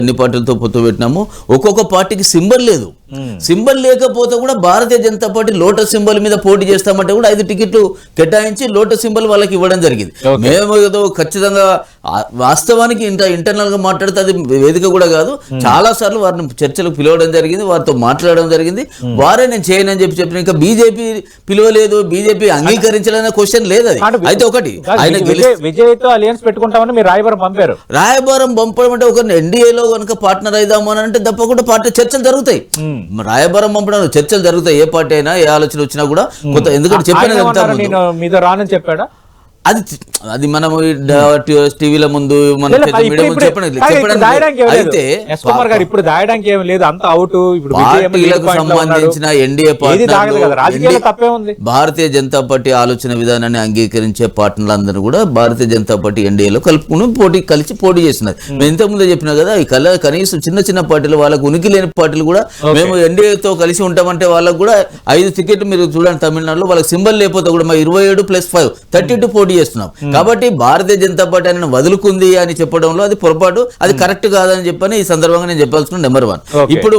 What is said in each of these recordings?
అన్ని పార్టీలతో పొత్తు పెట్టినాము. ఒక్కొక్క పార్టీకి సింబల్ లేదు. సింబల్ లేకపోతే కూడా Bharatiya Janata party lotus symbol మీద పోటీ చేస్తామంటే కూడా 5 టికెట్లు కేటాయించి లోటస్ సింబల్ వాళ్ళకి ఇవ్వడం జరిగింది. మేము ఏదో ఖచ్చితంగా వాస్తవానికి ఇంటర్నల్ గా మాట్లాడితే అది వేదిక కూడా కాదు. చాలా సార్లు వారిని చర్చలకు పిలవడం జరిగింది, వారితో మాట్లాడడం జరిగింది. వారే నేను చేయనని చెప్పిన ఇంకా బీజేపీ పిలవలేదు, బీజేపీ అంగీకరించాలనే క్వశ్చన్ లేదు. అది అయితే ఒకటి ఆయన విజయ్తో అలయన్స్ పెట్టుకుంటామని మీరు రాయబారం పంపారు. రాయబారం పంపడం అంటే ఒక ఎన్డీఏలో కనుక పార్ట్నర్ అయిదాము అని అంటే తప్పకుండా పార్టీ చర్చలు జరుగుతాయి. రాయబారం పంపడం చర్చలు జరుగుతాయి. ఏ పార్టీ అయినా ఏ ఆలోచన వచ్చినా కూడా కొంత ఎందుకంటే చెప్పాను మీతో రానని చెప్పాడా? అది మనం టీవీల ముందు అయితే ఇప్పుడు దాయడానికి ఏం లేదు, అంత అవుట్. పార్టీలకు సంబంధించిన ఎన్డీఏ తప్పే భారతీయ జనతా పార్టీ ఆలోచన విధానాన్ని అంగీకరించే పార్టీలందరూ కూడా భారతీయ జనతా పార్టీ ఎన్డీఏలో కలుపుకుని కలిసి పోటీ చేస్తున్నారు. మేము ఇంతకుముందే చెప్పినా కదా, ఈ కనీసం చిన్న చిన్న పార్టీలు వాళ్ళకు ఉనికి లేని పార్టీలు కూడా మేము ఎన్డీఏతో కలిసి ఉంటామంటే వాళ్ళకు కూడా 5 టికెట్లు మీరు చూడండి. తమిళనాడులో వాళ్ళకి సింబల్ లేకపోతే కూడా 27+5 32 పోటీ చేస్తున్నాం. కాబట్టి భారతీయ జనతా పార్టీ ఆయన వదులుకుంది అని చెప్పడంలో అది పొరపాటు, అది కరెక్ట్ కాదని చెప్పని ఈ సందర్భంగా నేను చెప్పాల్సిన నెంబర్ 1. ఇప్పుడు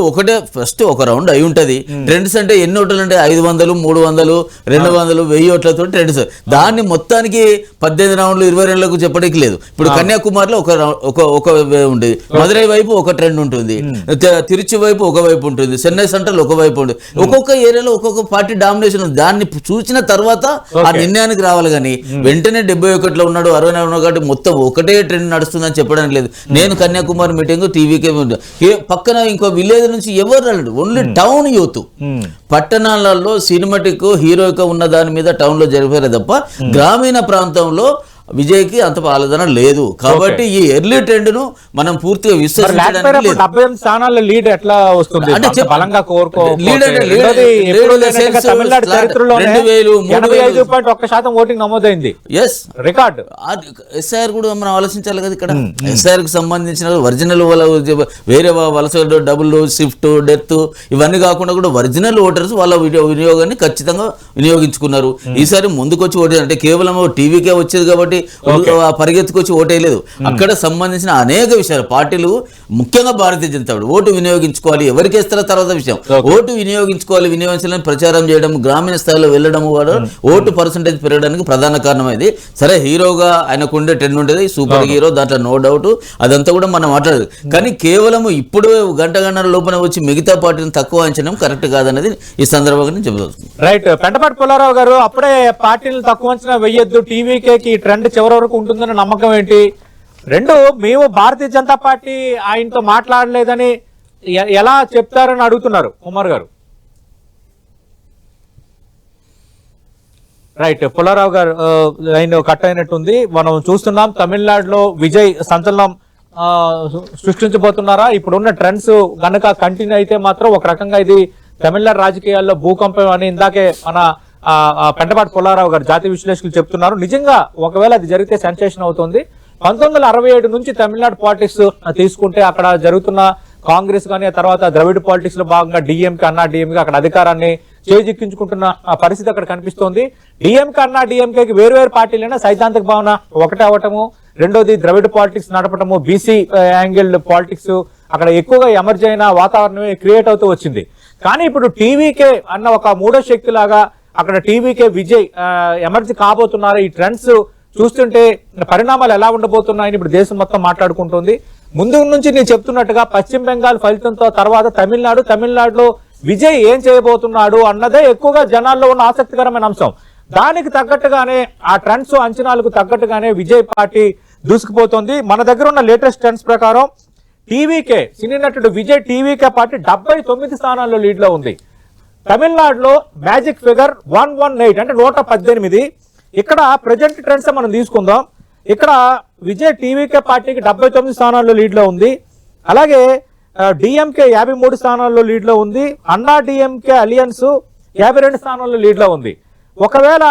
ఫస్ట్ ఒక రౌండ్ అయి ఉంటది. ట్రెండ్స్ అంటే ఎన్ని ఓట్లు అంటే 500, 300, 200, 1000 ఓట్లతో ట్రెండ్స్. దాన్ని మొత్తానికి 18 రౌండ్లు 20 రౌండ్లకు చెప్పడానికి లేదు. ఇప్పుడు కన్యాకుమారిలో ఒక ఉండేది, మదురై వైపు ఒక ట్రెండ్ ఉంటుంది, తిరుచి వైపు ఒక వైపు ఉంటుంది, చెన్నై సెంట్రల్ ఒక వైపు ఉంటుంది. ఒక్కొక్క ఏరియాలో ఒక్కొక్క పార్టీ డామినేషన్ ఉంది. దాన్ని చూసిన తర్వాత ఆ నిర్ణయానికి రావాలి. కానీ వెంటనే 71లో ఉన్నాడు, 60 ఉన్నాడు కాబట్టి మొత్తం ఒకటే ట్రెండ్ నడుస్తుందని చెప్పడానికి లేదు. నేను కన్యాకుమారి మీటింగ్ టీవీకే పక్కన ఇంకో విలేజ్ నుంచి ఎవరు రాలేదు, ఓన్లీ టౌన్ యూత్. పట్టణాలలో సినిమాటిక్ హీరోయిక్ ఉన్న దాని మీద టౌన్ లో జరిపారు తప్ప గ్రామీణ ప్రాంతంలో విజయ్కి అంత ఆలోచన లేదు. కాబట్టి ఈ ఎర్లీ ట్రెండ్ ను మనం పూర్తిగా విశ్వసించడానికి లీడ్ ఎట్లా వస్తుంది అంటే ఓటింగ్ నమోదైంది. రికార్డ్ ఎస్ఐఆర్ కూడా మనం ఆలోచించాలి కదా. ఇక్కడ ఎస్ఐఆర్ కి సంబంధించిన ఒరిజినల్ వేరే వలస డబుల్ షిఫ్ట్ డెత్ ఇవన్నీ కాకుండా కూడా ఒరిజినల్ ఓటర్స్ వాళ్ళ వినియోగాన్ని ఖచ్చితంగా వినియోగించుకున్నారు. ఈసారి ముందుకొచ్చి ఓటే అంటే కేవలం టీవీకే వచ్చేది కాబట్టి పరిగెత్తుకొచ్చి ఓటేయలేదు. అక్కడ సంబంధించిన అనేక విషయాలు పార్టీలు ముఖ్యంగా భారతీయ జనతా పార్టీ ఓటు వినియోగించుకోవాలి, ఎవరికి ఇస్తారో తర్వాత విషయం. ఓటు వినియోగించుకోవాలి, వినియోగించాలని ప్రచారం చేయడం, గ్రామీణ స్థాయిలో వెళ్ళడం కూడా ఓటు పర్సంటేజ్ పెరగడానికి ప్రధాన కారణం. ఇది సరే హీరోగా ఆయనకు ఉండే ట్రెండ్ ఉండేది, సూపర్ హీరో, దాంట్లో నో డౌట్, అదంతా కూడా మనం మాట్లాడదు. కానీ కేవలం ఇప్పుడు గంటన్నర లోపల వచ్చి మిగతా పార్టీని తక్కువ అంచనం కరెక్ట్ కాదనేది ఈ సందర్భంగా నేను చెప్పదలుచుకున్నాను. రైట్. పెంటపాటి పుల్లారావు గారు, అప్పుడే పార్టీలు తక్కువ అంచనా వెయ్యొద్దు, టీవీకేకి ట్రెండ్ చివరి వరకు ఉంటుందన్న నమ్మకం ఏంటి? రెండు, మేము భారతీయ జనతా పార్టీ ఆయనతో మాట్లాడలేదని ఎలా చెప్తారని అడుగుతున్నారు కుమార్ గారు. రైట్. పుల్లారావు గారు లైన్ కట్ అయినట్టుంది. మనం చూస్తున్నాం తమిళనాడులో విజయ్ సంచలనం సృష్టించబోతున్నారా? ఇప్పుడున్న ట్రెండ్స్ గనక కంటిన్యూ అయితే మాత్రం ఒక రకంగా ఇది తమిళనాడు రాజకీయాల్లో భూకంపం అని ఇందాకే మన పెంటపాటి పుల్లారావు గారు జాతీయ విశ్లేషకులు చెప్తున్నారు. నిజంగా ఒకవేళ అది జరిగితే సెన్సేషన్ అవుతుంది. 1967 నుంచి తమిళనాడు పాలిటిక్స్ తీసుకుంటే అక్కడ జరుగుతున్న కాంగ్రెస్ కానీ ఆ తర్వాత ద్రవిడ పాలిటిక్స్ లో భాగంగా డిఎంకే అన్నా డిఎంకే అక్కడ అధికారాన్ని చేజిక్కించుకుంటున్న పరిస్థితి అక్కడ కనిపిస్తోంది. డిఎంకే అన్నా డిఎంకేకి వేరు పార్టీలైనా సైద్ధాంతిక భావన ఒకటే అవటము, రెండోది ద్రవిడ పాలిటిక్స్ నడపటము, బీసీ యాంగిల్ పాలిటిక్స్ అక్కడ ఎక్కువగా ఎమర్జ్ అయిన వాతావరణమే క్రియేట్ అవుతూ వచ్చింది. కానీ ఇప్పుడు టీవీకే అన్న ఒక మూడో శక్తి లాగా అక్కడ టీవీకే విజయ్ ఎమర్జీ కాబోతున్నారు. ఈ ట్రెండ్స్ చూస్తుంటే పరిణామాలు ఎలా ఉండబోతున్నాయని ఇప్పుడు దేశం మొత్తం మాట్లాడుకుంటుంది. ముందు నుంచి నేను చెప్తున్నట్టుగా పశ్చిమ బెంగాల్ ఫలితంతో తర్వాత తమిళనాడులో విజయ్ ఏం చేయబోతున్నాడు అన్నదే ఎక్కువగా జనాల్లో ఉన్న ఆసక్తికరమైన అంశం. దానికి తగ్గట్టుగానే ఆ ట్రెండ్స్ అంచనాలకు తగ్గట్టుగానే విజయ్ పార్టీ దూసుకుపోతుంది. మన దగ్గర ఉన్న లేటెస్ట్ ట్రెండ్స్ ప్రకారం టీవీకే సినీ నటుడు విజయ్ టీవీకే పార్టీ 79 స్థానాల్లో లీడ్ లో ఉంది. తమిళనాడులో మ్యాజిక్ ఫిగర్ 118 అంటే 118. ఇక్కడ ప్రజెంట్ ట్రెండ్స్ మనం తీసుకుందాం. ఇక్కడ విజయ్ టీవీకే పార్టీకి 79 స్థానాల్లో లీడ్ లో ఉంది. అలాగే డిఎంకే 53 స్థానాల్లో లీడ్ లో ఉంది. అన్నా డిఎంకే అలియన్స్ 52 స్థానాల్లో లీడ్ లో ఉంది. ఒకవేళ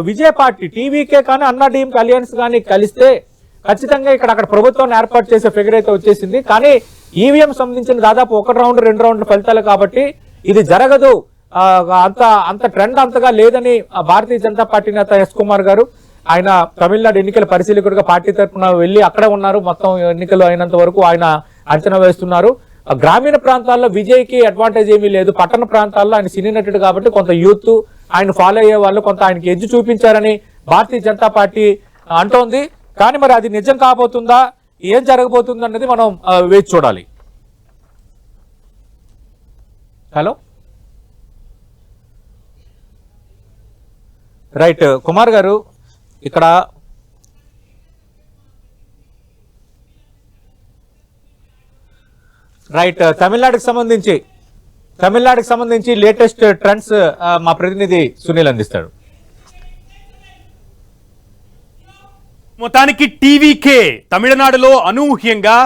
విజయ్ పార్టీ టీవీకే కానీ అన్నా డిఎంకే అలియన్స్ కానీ కలిస్తే ఖచ్చితంగా అక్కడ ప్రభుత్వాన్ని ఏర్పాటు చేసే ఫిగర్ అయితే వచ్చేసింది. కానీ ఈవీఎం సంబంధించిన దాదాపు 1 రౌండ్ 2 రౌండ్ల ఫలితాలు కాబట్టి ఇది జరగదు, అంత ట్రెండ్ అంతగా లేదని భారతీయ జనతా పార్టీ నేత ఎస్ కుమార్ గారు ఆయన తమిళనాడు ఎన్నికల పరిశీలకుడిగా పార్టీ తరఫున వెళ్లి అక్కడే ఉన్నారు. మొత్తం ఎన్నికలు అయినంత వరకు ఆయన అంచనా వేస్తున్నారు. గ్రామీణ ప్రాంతాల్లో విజయ్కి అడ్వాంటేజ్ ఏమీ లేదు. పట్టణ ప్రాంతాల్లో ఆయన సినీ నటుడు కాబట్టి కొంత యూత్ ఆయన ఫాలో అయ్యే వాళ్ళు కొంత ఆయనకి ఎడ్జ్ చూపించారని భారతీయ జనతా పార్టీ అంటోంది. కానీ మరి అది నిజం కాబోతుందా, ఏం జరగబోతుంది అన్నది మనం వేచి చూడాలి. హలో రైట్ కుమార్ గారు, ఇక్కడ రైట్ తమిళనాడుకి సంబంధించి లేటెస్ట్ ట్రెండ్స్ మా ప్రతినిధి సునీల్ అందిస్తాడు. మొత్తానికి టీవీకే తమిళనాడులో అనూహ్యంగా